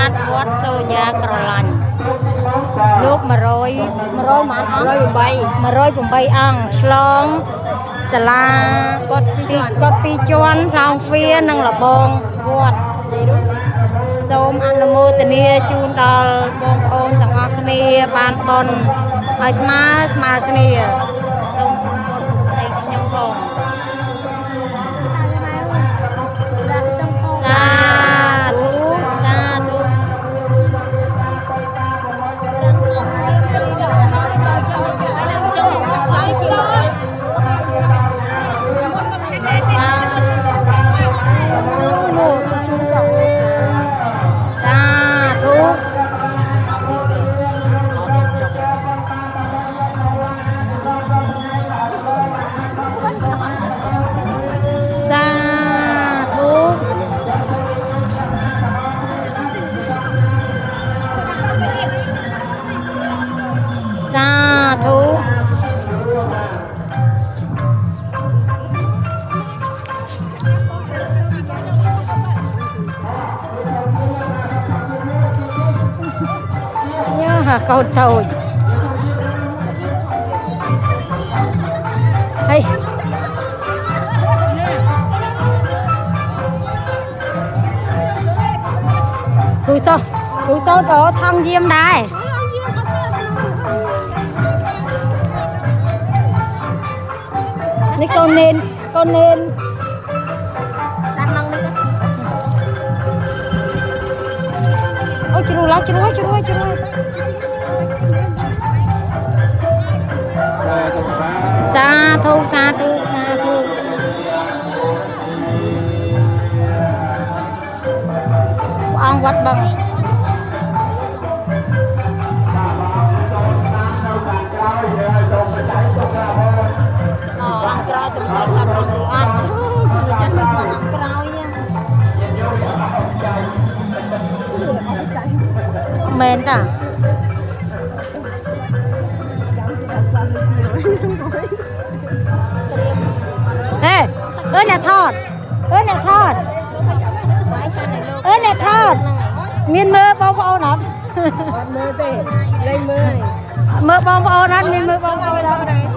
ดวัดโซยากระลันลูกมาร้อยมันอ่ะ108อังฉลองสลากดตีจวนพลางเฟียนังละบองวัดសូមអនុមោទនាជូនដល់បងប្អូនទាំងអស់គ្នាបានបន់ឲ្យស្មើគ្នាសូមជូនពរឲ្យខ្ញុំផងសាធុកូនតូចហើយគូសោតថងយាមដែរនេះកូននេនដាក់ក្នុងនេះអូជ្រួយសាធុអង្គវត្តបឹងអង្គក្រោយទៅតែកាប់មកអត់ចាំមកអង្គក្រោយមែនតាអ្នកថតមានមើលបងប្អូនអត់មើលទេលេងមើលបងប្អូនអត់មានមើលបងប្អូនអត់